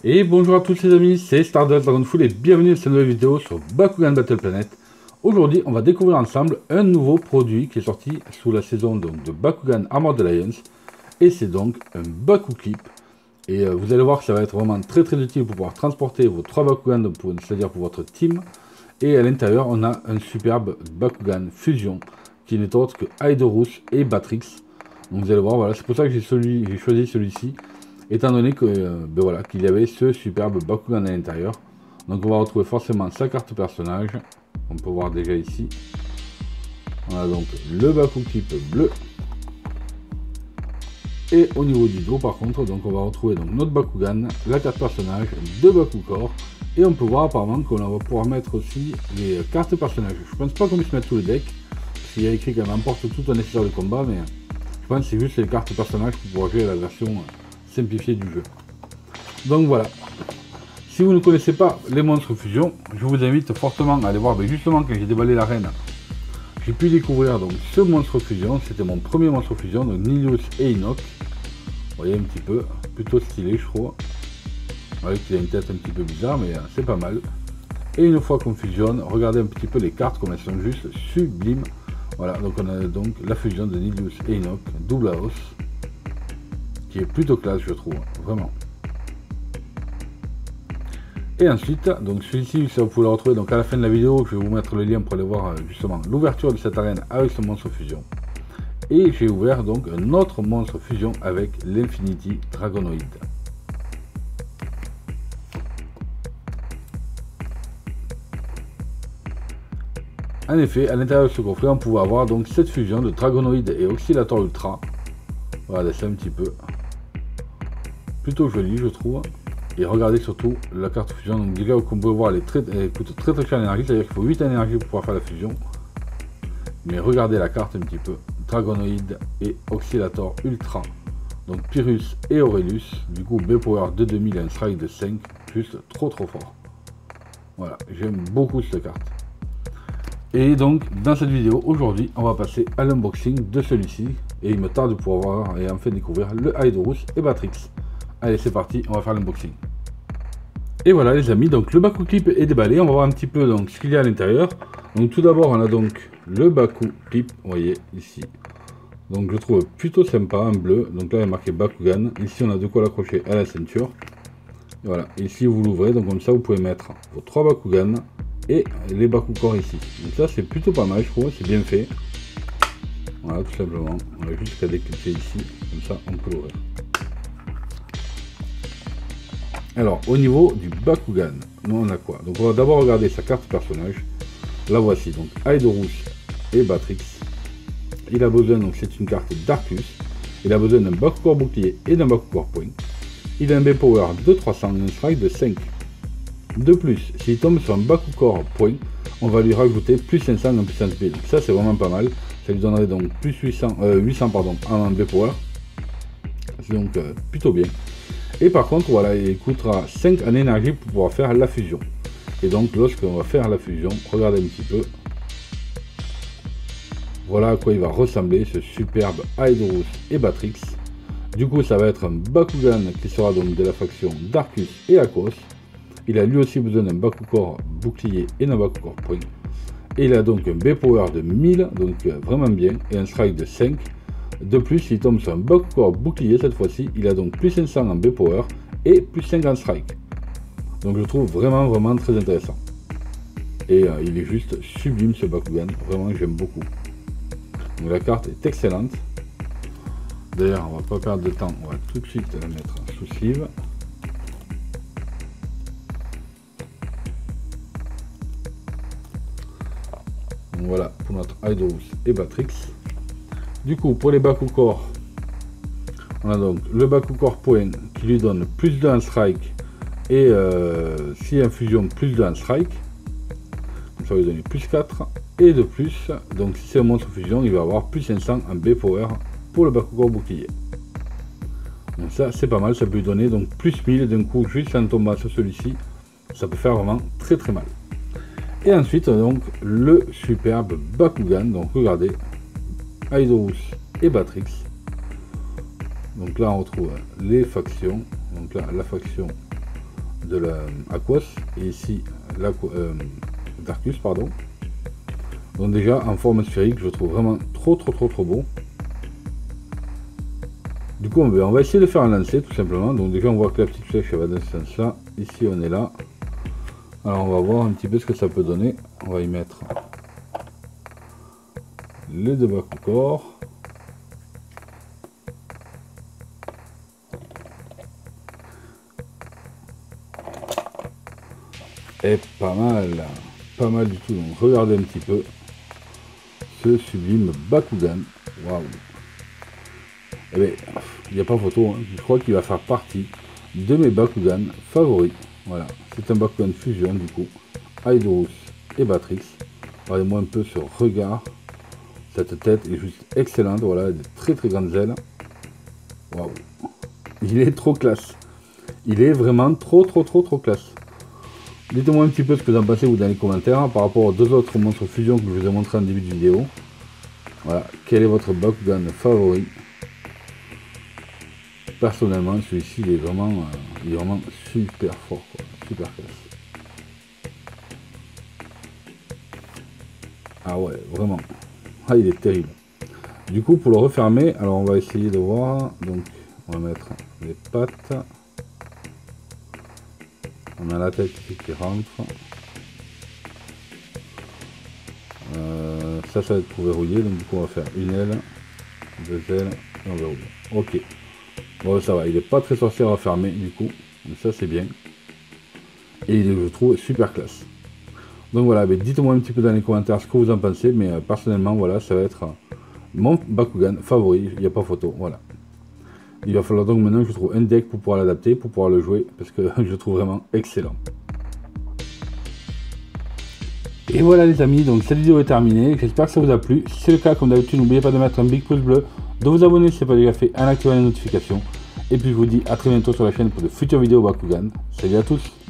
Et bonjour à tous les amis, c'est Stardust Dragonful et bienvenue dans cette nouvelle vidéo sur Bakugan Battle Planet. Aujourd'hui, on va découvrir ensemble un nouveau produit qui est sorti sous la saison donc, de Bakugan Armored Alliance. Et c'est donc un Baku Clip. Et vous allez voir que ça va être vraiment très utile pour pouvoir transporter vos 3 Bakugan, c'est-à-dire pour votre team. Et à l'intérieur, on a un superbe Bakugan Fusion qui n'est autre que Aidorus et Batrix. Donc vous allez voir, voilà, c'est pour ça que j'ai choisi celui-ci. Étant donné que voilà, qu'il y avait ce superbe Bakugan à l'intérieur. Donc on va retrouver forcément sa carte personnage. On peut voir déjà ici. On a donc le Baku Clip bleu. Et au niveau du dos par contre, donc on va retrouver donc notre Bakugan, la carte personnage, 2 Bakugors. Et on peut voir apparemment qu'on va pouvoir mettre aussi les cartes personnages. Je pense pas qu'on puisse mettre tout le deck. Parce qu'il y a écrit qu'elle emporte tout un nécessaire de combat. Mais je pense que c'est juste les cartes personnages pour pouvoir jouer la version simplifié du jeu. Donc voilà, si vous ne connaissez pas les monstres fusion, je vous invite fortement à aller voir. Mais justement, quand j'ai déballé l'arène, j'ai pu découvrir donc ce monstre fusion. C'était mon premier monstre fusion, donc Nilius et Inoc. Vous voyez un petit peu, plutôt stylé je trouve. Vous voyez qu'il a une tête un petit peu bizarre, mais c'est pas mal. Et une fois qu'on fusionne, regardez un petit peu les cartes comme elles sont juste sublimes. Voilà, donc on a donc la fusion de Nilius et Inoc, double house, qui est plutôt classe je trouve, vraiment. Et ensuite, donc celui-ci, vous pouvez le retrouver donc à la fin de la vidéo. Je vais vous mettre le lien pour aller voir justement l'ouverture de cette arène avec ce monstre fusion. Et j'ai ouvert donc un autre monstre fusion avec l'Infinity Dragonoid. En effet, à l'intérieur de ce coffret, on pouvait avoir donc cette fusion de Dragonoid et Oscillator Ultra. Voilà, c'est un petit peu plutôt joli je trouve. Et regardez surtout la carte fusion. Donc déjà comme vous pouvez voir, elle coûte très cher en énergie, c'est-à-dire qu'il faut 8 énergie pour pouvoir faire la fusion. Mais regardez la carte un petit peu. Dragonoid et Oscillator Ultra. Donc Pyrrhus et Aurelius. Du coup B-Power de 2000 et un strike de 5. Juste trop fort. Voilà, j'aime beaucoup cette carte. Et donc dans cette vidéo aujourd'hui, on va passer à l'unboxing de celui-ci. Et il me tarde de pouvoir voir et enfin découvrir le Aidorus et Batrix. Allez, c'est parti, on va faire l'unboxing. Et voilà les amis, donc le Baku Clip est déballé. On va voir un petit peu donc ce qu'il y a à l'intérieur. Donc tout d'abord, on a donc le Baku Clip, vous voyez ici. Donc je trouve plutôt sympa, en bleu. Donc là il est marqué Bakugan. Ici on a de quoi l'accrocher à la ceinture. Et voilà, ici vous l'ouvrez, donc comme ça vous pouvez mettre vos 3 Bakugan et les Bakugors ici. Donc ça c'est plutôt pas mal, je trouve, c'est bien fait. Voilà, tout simplement. On a juste qu'à déclencher ici, comme ça on peut l'ouvrir. Alors, au niveau du Bakugan, nous on a quoi? Donc on va d'abord regarder sa carte personnage. La voici, donc Aidorus et Batrix. Il a besoin, donc c'est une carte d'Arcus. Il a besoin d'un Bakugor bouclier et d'un Bakugor point. Il a un B-Power de 300 et un strike de 5. De plus, s'il tombe sur un Bakugor point, on va lui rajouter plus 500 en puissance B. Donc ça c'est vraiment pas mal. Ça lui donnerait donc plus 800 en B-Power. C'est donc plutôt bien. Et par contre, voilà, il coûtera 5 en énergie pour pouvoir faire la fusion. Et donc, lorsqu'on va faire la fusion, regardez un petit peu. Voilà à quoi il va ressembler ce superbe Aidorus et Batrix. Du coup, ça va être un Bakugan qui sera donc de la faction d'Arcus et Akos. Il a lui aussi besoin d'un Bakugor bouclier et d'un Bakugor point. Et il a donc un B-Power de 1000, donc vraiment bien, et un strike de 5. De plus, il tombe sur un Bakugor bouclier cette fois-ci, il a donc plus 500 en B-Power et plus 5 en strike. Donc je trouve vraiment très intéressant. Et il est juste sublime ce Bakugan, vraiment j'aime beaucoup. Donc la carte est excellente. D'ailleurs on va pas perdre de temps, on va tout de suite la mettre sous sleeve. Donc voilà pour notre Aidorus et Batrix. Du coup, pour les Bakugors, on a donc le Bakugor point qui lui donne plus 2 en strike et si infusion plus 2 en strike, donc ça va lui donner plus 4. Et de plus, donc si c'est un monstre fusion, il va avoir plus 500 en B-Power pour le Bakugor bouclier. Donc ça c'est pas mal, ça peut lui donner donc plus 1000 d'un coup juste en tombant sur celui-ci. Ça peut faire vraiment très mal. Et ensuite donc le superbe Bakugan, donc regardez. Aidorus et Batrix. Donc là on retrouve les factions. Donc là la faction de l'Aquos et ici Darkus, pardon. Donc déjà en forme sphérique, je trouve vraiment trop beau. Du coup on va essayer de faire un lancer tout simplement. Donc déjà on voit que la petite flèche va dans ce sens là. Ici on est là. Alors on va voir un petit peu ce que ça peut donner. On va y mettre les deux bacs au corps. Et pas mal du tout. Donc regardez un petit peu ce sublime Bakugan. Waouh. Eh bien, il n'y a pas photo, hein. Je crois qu'il va faire partie de mes Bakugan favoris. Voilà, c'est un Bakugan fusion du coup. Hydorus et Batrix. Regardez-moi un peu ce regard. Cette tête est juste excellente. Voilà, des très grandes ailes. Waouh. Il est trop classe. Il est vraiment trop classe. Dites-moi un petit peu ce que vous en pensez vous dans les commentaires par rapport aux deux autres monstres fusion que je vous ai montré en début de vidéo. Voilà, quel est votre Bakugan favori? Personnellement, celui-ci il est vraiment super fort, quoi. Super classe. Ah ouais, vraiment. Ah, il est terrible. Du coup, pour le refermer, alors on va essayer de voir. Donc, on va mettre les pattes. On a la tête qui rentre. Ça va être pour verrouiller. Donc, du coup, on va faire une aile, deux ailes et on verrouille. Ok. Bon, ça va. Il n'est pas très sorcier à refermer, du coup. Mais ça, c'est bien. Et il est, je trouve, super classe. Donc voilà, dites-moi un petit peu dans les commentaires ce que vous en pensez. Mais personnellement, voilà, ça va être mon Bakugan favori. Il n'y a pas photo. Voilà. Il va falloir donc maintenant que je trouve un deck pour pouvoir l'adapter, pour pouvoir le jouer, parce que je le trouve vraiment excellent. Et voilà les amis, donc cette vidéo est terminée, j'espère que ça vous a plu. Si c'est le cas, comme d'habitude, n'oubliez pas de mettre un big pouce bleu, de vous abonner si ce n'est pas déjà fait, en activant les notifications. Et puis je vous dis à très bientôt sur la chaîne pour de futures vidéos Bakugan. Salut à tous!